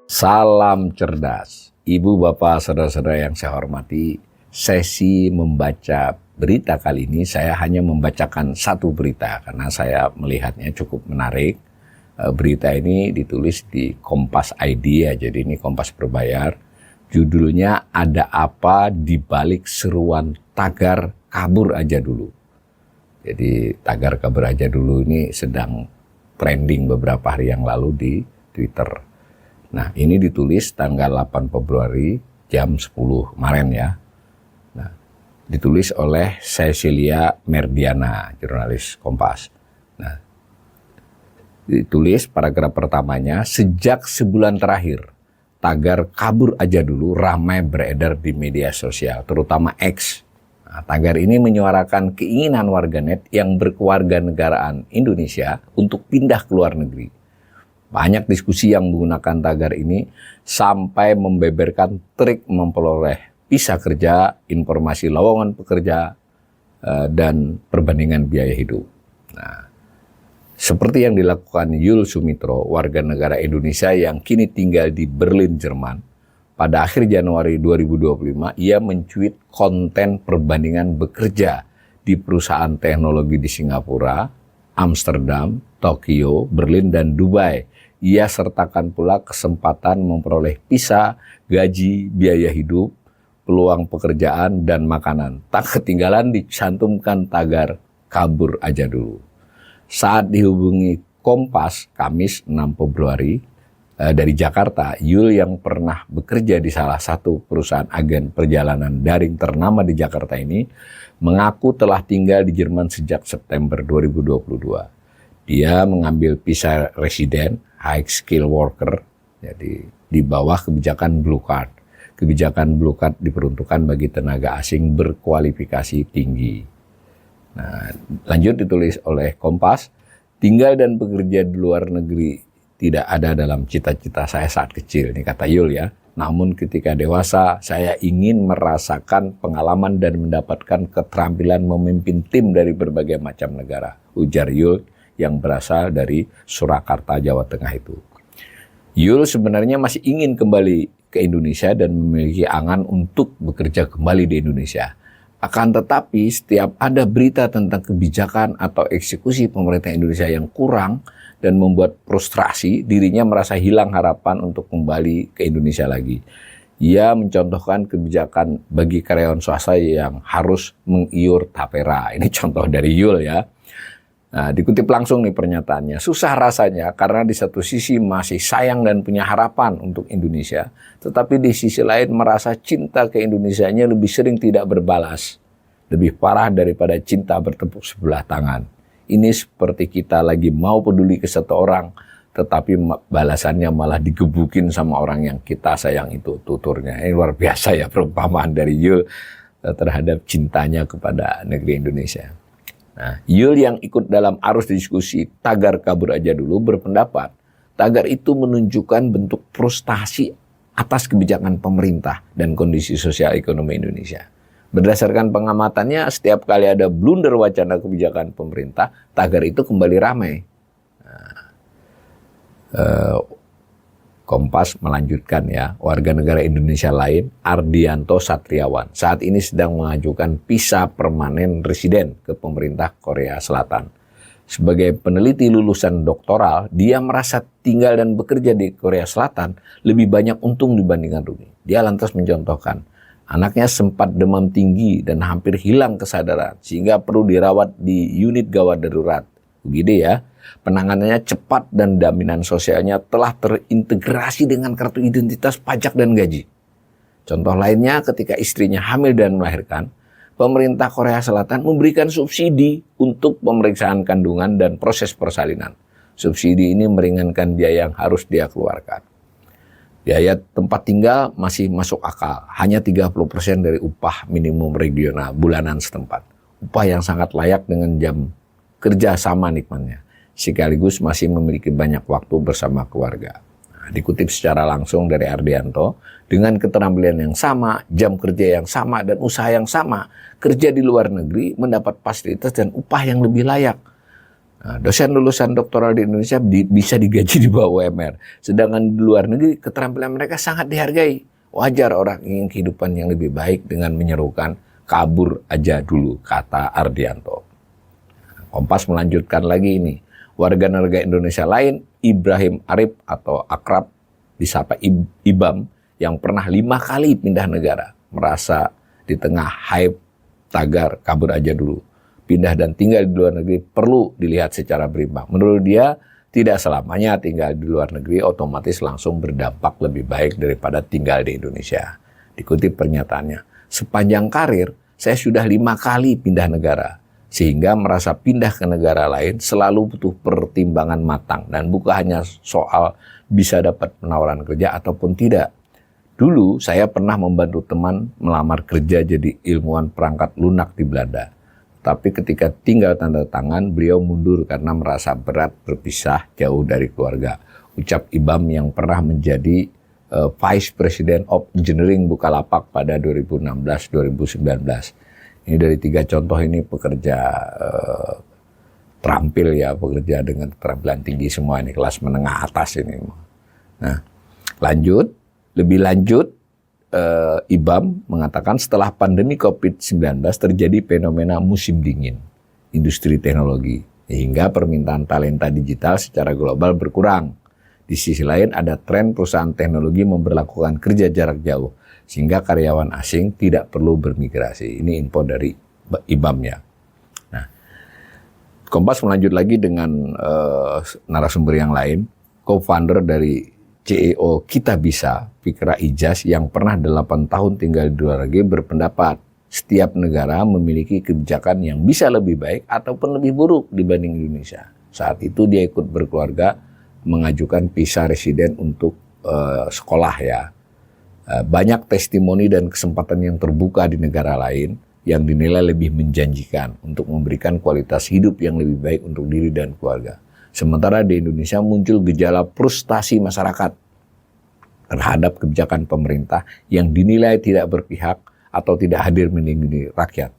Salam cerdas, Ibu, Bapak, Saudara-saudara yang saya hormati. Sesi membaca berita kali ini saya hanya membacakan satu berita karena saya melihatnya cukup menarik. Berita ini ditulis di Kompas ID ya, jadi ini Kompas berbayar. Judulnya "Ada Apa di Balik Seruan Tagar Kabur Aja Dulu". Jadi tagar kabur aja dulu ini sedang trending beberapa hari yang lalu di Twitter. Nah, ini ditulis tanggal 8 Februari jam 10 kemarin ya. Nah, ditulis oleh Cecilia Merdiana, jurnalis Kompas. Nah, ditulis paragraf pertamanya, sejak sebulan terakhir, tagar kabur aja dulu ramai beredar di media sosial, terutama X. Nah, tagar ini menyuarakan keinginan warganet yang berkewarganegaraan Indonesia untuk pindah ke luar negeri. Banyak diskusi yang menggunakan tagar ini sampai membeberkan trik memperoleh visa kerja, informasi lowongan pekerja, dan perbandingan biaya hidup. Nah, seperti yang dilakukan Yul Sumitro, warga negara Indonesia yang kini tinggal di Berlin, Jerman. Pada akhir Januari 2025, ia mencuit konten perbandingan bekerja di perusahaan teknologi di Singapura, Amsterdam, Tokyo, Berlin, dan Dubai. Ia sertakan pula kesempatan memperoleh visa, gaji, biaya hidup, peluang pekerjaan, dan makanan. Tak ketinggalan dicantumkan tagar kabur aja dulu. Saat dihubungi Kompas, Kamis 6 Februari, dari Jakarta, Yul yang pernah bekerja di salah satu perusahaan agen perjalanan daring ternama di Jakarta ini, mengaku telah tinggal di Jerman sejak September 2022. Dia mengambil visa residen, high skill worker, jadi di bawah kebijakan Blue Card. Kebijakan Blue Card diperuntukkan bagi tenaga asing berkualifikasi tinggi. Nah, lanjut ditulis oleh Kompas, tinggal dan bekerja di luar negeri tidak ada dalam cita-cita saya saat kecil, ini kata Yul ya. Namun ketika dewasa, saya ingin merasakan pengalaman dan mendapatkan keterampilan memimpin tim dari berbagai macam negara, ujar Yul yang berasal dari Surakarta, Jawa Tengah itu. Yul sebenarnya masih ingin kembali ke Indonesia dan memiliki angan untuk bekerja kembali di Indonesia. Akan tetapi setiap ada berita tentang kebijakan atau eksekusi pemerintah Indonesia yang kurang dan membuat frustrasi, dirinya merasa hilang harapan untuk kembali ke Indonesia lagi. Ia mencontohkan kebijakan bagi karyawan swasta yang harus mengiur tapera. Ini contoh dari Yul ya. Nah, dikutip langsung nih pernyataannya. Susah rasanya karena di satu sisi masih sayang dan punya harapan untuk Indonesia, tetapi di sisi lain merasa cinta ke Indonesianya lebih sering tidak berbalas. Lebih parah daripada cinta bertepuk sebelah tangan. Ini seperti kita lagi mau peduli ke satu orang, tetapi balasannya malah digebukin sama orang yang kita sayang itu, tuturnya. Ini luar biasa ya perumpamaan dari Yul terhadap cintanya kepada negeri Indonesia. Nah, Yul yang ikut dalam arus diskusi tagar kabur aja dulu berpendapat tagar itu menunjukkan bentuk frustasi atas kebijakan pemerintah dan kondisi sosial ekonomi Indonesia. Berdasarkan pengamatannya, setiap kali ada blunder wacana kebijakan pemerintah, tagar itu kembali ramai. Kompas melanjutkan ya, warga negara Indonesia lain, Ardianto Satriawan, saat ini sedang mengajukan visa permanen residen ke pemerintah Korea Selatan. Sebagai peneliti lulusan doktoral, dia merasa tinggal dan bekerja di Korea Selatan lebih banyak untung dibandingkan rugi. Dia lantas mencontohkan, anaknya sempat demam tinggi dan hampir hilang kesadaran, sehingga perlu dirawat di unit gawat darurat. Begini ya. Penanganannya cepat dan jaminan sosialnya telah terintegrasi dengan kartu identitas pajak dan gaji. Contoh lainnya ketika istrinya hamil dan melahirkan, pemerintah Korea Selatan memberikan subsidi untuk pemeriksaan kandungan dan proses persalinan. Subsidi ini meringankan biaya yang harus dia keluarkan. Biaya tempat tinggal masih masuk akal, hanya 30% dari upah minimum regional bulanan setempat. Upah yang sangat layak dengan jam kerja sama nikmatnya. Sekaligus masih memiliki banyak waktu bersama keluarga. Nah, dikutip secara langsung dari Ardianto, dengan keterampilan yang sama, jam kerja yang sama, dan usaha yang sama, kerja di luar negeri mendapat fasilitas dan upah yang lebih layak. Nah, dosen lulusan doktoral di Indonesia bisa digaji di bawah UMR. Sedangkan di luar negeri keterampilan mereka sangat dihargai. Wajar orang ingin kehidupan yang lebih baik dengan menyerukan kabur aja dulu, kata Ardianto. Kompas melanjutkan lagi ini. Warga negara Indonesia lain, Ibrahim Arif atau akrab disapa Ibam, yang pernah 5 kali pindah negara, merasa di tengah hype tagar kabur aja dulu, pindah dan tinggal di luar negeri perlu dilihat secara berimbang. Menurut dia, tidak selamanya tinggal di luar negeri otomatis langsung berdampak lebih baik daripada tinggal di Indonesia. Dikutip pernyataannya, sepanjang karir saya sudah 5 kali pindah negara, sehingga merasa pindah ke negara lain selalu butuh pertimbangan matang dan bukan hanya soal bisa dapat penawaran kerja ataupun tidak. Dulu saya pernah membantu teman melamar kerja jadi ilmuwan perangkat lunak di Belanda. Tapi ketika tinggal tanda tangan, beliau mundur karena merasa berat berpisah jauh dari keluarga. Ucap Ibam yang pernah menjadi Vice President of Engineering Bukalapak pada 2016-2019. Ini dari 3 contoh ini pekerja terampil ya, pekerja dengan keterampilan tinggi semua ini, kelas menengah atas ini. Nah, lebih lanjut, Ibam mengatakan setelah pandemi COVID-19 terjadi fenomena musim dingin industri teknologi, hingga permintaan talenta digital secara global berkurang. Di sisi lain ada tren perusahaan teknologi memberlakukan kerja jarak jauh, sehingga karyawan asing tidak perlu bermigrasi. Ini info dari Ibam ya. Nah, Kompas melanjut lagi dengan narasumber yang lain, co-founder dari CEO Kita Bisa, Fikra Ijaz, yang pernah 8 tahun tinggal di luar negeri, berpendapat setiap negara memiliki kebijakan yang bisa lebih baik ataupun lebih buruk dibanding Indonesia. Saat itu dia ikut berkeluarga mengajukan visa residen untuk sekolah ya. Banyak testimoni dan kesempatan yang terbuka di negara lain yang dinilai lebih menjanjikan untuk memberikan kualitas hidup yang lebih baik untuk diri dan keluarga. Sementara di Indonesia muncul gejala frustasi masyarakat terhadap kebijakan pemerintah yang dinilai tidak berpihak atau tidak hadir melindungi rakyat.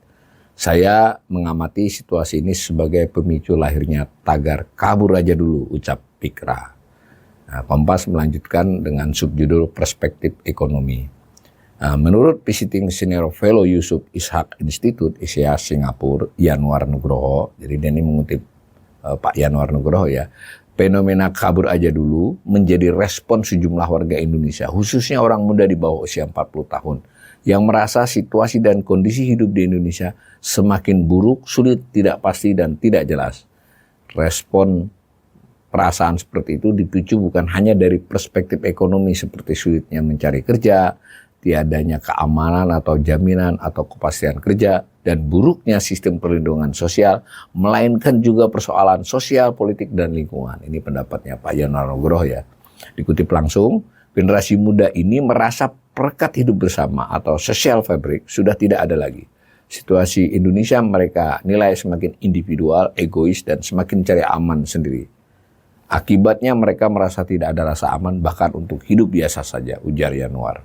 Saya mengamati situasi ini sebagai pemicu lahirnya tagar kabur aja dulu, ucap Fikra. Nah, Kompas melanjutkan dengan subjudul perspektif ekonomi. Nah, menurut visiting senior fellow Yusuf Ishak Institute Asia Singapura, Yanwar Nugroho, jadi dia ini mengutip Pak Yanwar Nugroho ya, fenomena kabur aja dulu menjadi respon sejumlah warga Indonesia, khususnya orang muda di bawah usia 40 tahun, yang merasa situasi dan kondisi hidup di Indonesia semakin buruk, sulit, tidak pasti, dan tidak jelas. Respon perasaan seperti itu dipicu bukan hanya dari perspektif ekonomi seperti sulitnya mencari kerja, tiadanya keamanan atau jaminan atau kepastian kerja, dan buruknya sistem perlindungan sosial, melainkan juga persoalan sosial, politik, dan lingkungan. Ini pendapatnya Pak Yanwar Nugroho ya. Dikutip langsung, generasi muda ini merasa perekat hidup bersama atau social fabric sudah tidak ada lagi. Situasi Indonesia mereka nilai semakin individual, egois, dan semakin cari aman sendiri. Akibatnya mereka merasa tidak ada rasa aman bahkan untuk hidup biasa saja, ujar Yanwar.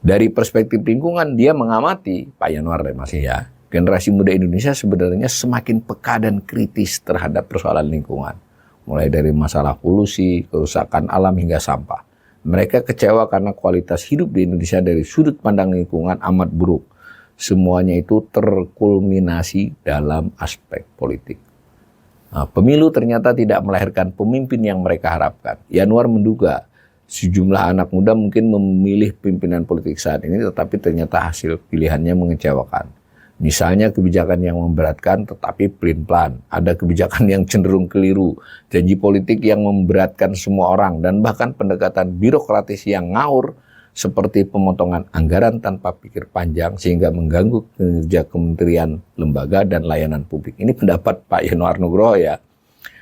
Dari perspektif lingkungan, dia mengamati, Pak Yanwar masih ya, generasi muda Indonesia sebenarnya semakin peka dan kritis terhadap persoalan lingkungan. Mulai dari masalah polusi, kerusakan alam, hingga sampah. Mereka kecewa karena kualitas hidup di Indonesia dari sudut pandang lingkungan amat buruk. Semuanya itu terkulminasi dalam aspek politik. Nah, pemilu ternyata tidak melahirkan pemimpin yang mereka harapkan. Yanwar menduga sejumlah anak muda mungkin memilih pimpinan politik saat ini, tetapi ternyata hasil pilihannya mengecewakan. Misalnya kebijakan yang memberatkan tetapi pelin-pelan, ada kebijakan yang cenderung keliru, janji politik yang memberatkan semua orang, dan bahkan pendekatan birokratis yang ngawur seperti pemotongan anggaran tanpa pikir panjang sehingga mengganggu kinerja kementerian, lembaga, dan layanan publik. Ini pendapat Pak Yanwar Nugroho ya.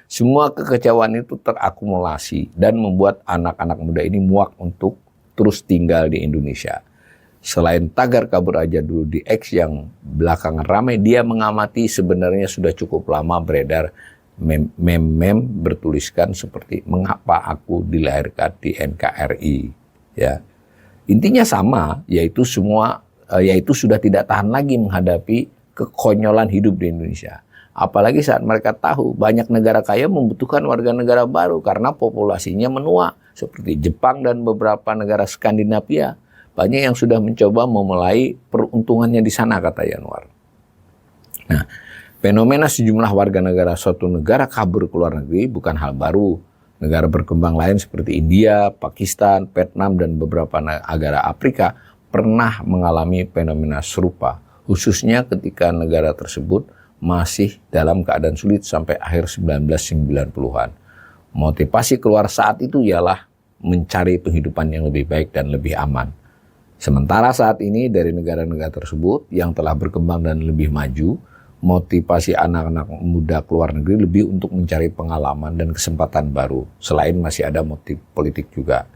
Semua kekecewaan itu terakumulasi dan membuat anak-anak muda ini muak untuk terus tinggal di Indonesia. Selain tagar kabur aja dulu di X yang belakangan ramai, dia mengamati sebenarnya sudah cukup lama beredar meme bertuliskan seperti mengapa aku dilahirkan di NKRI. Ya, intinya sama, yaitu sudah tidak tahan lagi menghadapi kekonyolan hidup di Indonesia. Apalagi saat mereka tahu banyak negara kaya membutuhkan warga negara baru karena populasinya menua. Seperti Jepang dan beberapa negara Skandinavia. Banyak yang sudah mencoba memulai peruntungannya di sana, kata Yanwar. Nah, fenomena sejumlah warga negara suatu negara kabur ke luar negeri bukan hal baru. Negara berkembang lain seperti India, Pakistan, Vietnam, dan beberapa negara Afrika pernah mengalami fenomena serupa. Khususnya ketika negara tersebut masih dalam keadaan sulit sampai akhir 1990-an. Motivasi keluar saat itu ialah mencari penghidupan yang lebih baik dan lebih aman. Sementara saat ini dari negara-negara tersebut yang telah berkembang dan lebih maju, motivasi anak-anak muda keluar negeri lebih untuk mencari pengalaman dan kesempatan baru. Selain masih ada motif politik juga.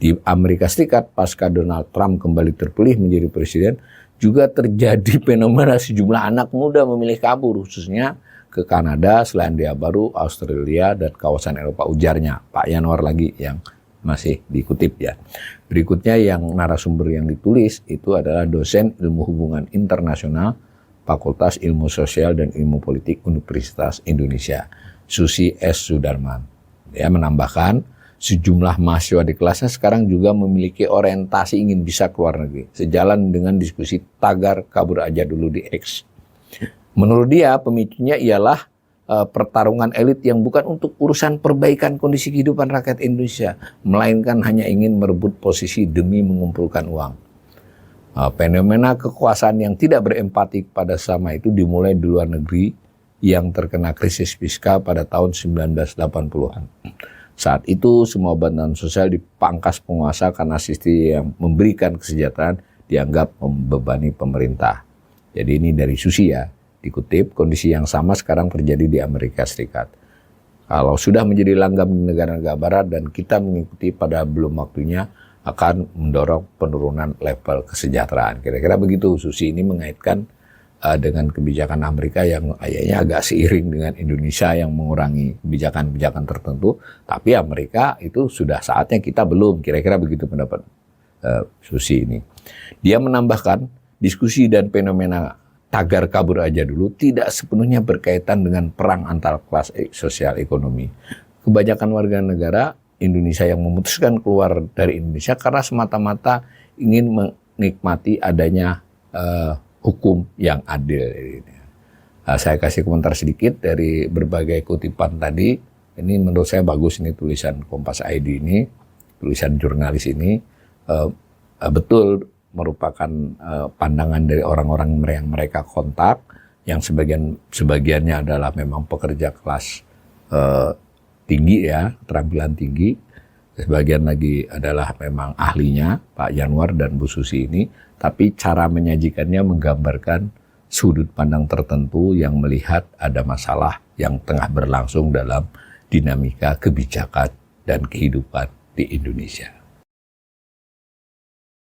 Di Amerika Serikat, pasca Donald Trump kembali terpilih menjadi presiden, juga terjadi fenomena sejumlah anak muda memilih kabur, khususnya ke Kanada, Selandia Baru, Australia, dan kawasan Eropa, ujarnya Pak Yanwar lagi yang masih dikutip ya. Berikutnya yang narasumber yang ditulis itu adalah dosen ilmu hubungan internasional Fakultas Ilmu Sosial dan Ilmu Politik Universitas Indonesia, Susi S. Sudarman. Dia menambahkan, sejumlah mahasiswa di kelasnya sekarang juga memiliki orientasi ingin bisa keluar negeri, sejalan dengan diskusi tagar kabur aja dulu di X. Menurut dia, pemicunya ialah pertarungan elit yang bukan untuk urusan perbaikan kondisi kehidupan rakyat Indonesia, melainkan hanya ingin merebut posisi demi mengumpulkan uang. Fenomena kekuasaan yang tidak berempati pada sesama itu dimulai di luar negeri yang terkena krisis fiskal pada tahun 1980-an. Saat itu semua bantuan sosial dipangkas penguasa karena sistem yang memberikan kesejahteraan dianggap membebani pemerintah. Jadi ini dari Susi ya, dikutip, kondisi yang sama sekarang terjadi di Amerika Serikat. Kalau sudah menjadi langgam di negara-negara barat dan kita mengikuti pada belum waktunya, akan mendorong penurunan level kesejahteraan. Kira-kira begitu. Susi ini mengaitkan dengan kebijakan Amerika yang kayaknya agak seiring dengan Indonesia yang mengurangi kebijakan-kebijakan tertentu. Tapi Amerika itu sudah saatnya, kita belum. Kira-kira begitu pendapat Susi ini. Dia menambahkan, diskusi dan fenomena tagar kabur aja dulu tidak sepenuhnya berkaitan dengan perang antar kelas sosial ekonomi. Kebanyakan warga negara Indonesia yang memutuskan keluar dari Indonesia karena semata-mata ingin menikmati adanya hukum yang adil. Saya kasih komentar sedikit dari berbagai kutipan tadi. Ini menurut saya bagus, ini tulisan Kompas ID ini, tulisan jurnalis ini betul merupakan pandangan dari orang-orang yang mereka kontak, yang sebagiannya adalah memang pekerja kelas tinggi ya, keterampilan tinggi. Sebagian lagi adalah memang ahlinya, Pak Yanwar dan Bu Susi ini. Tapi cara menyajikannya menggambarkan sudut pandang tertentu yang melihat ada masalah yang tengah berlangsung dalam dinamika kebijakan dan kehidupan di Indonesia.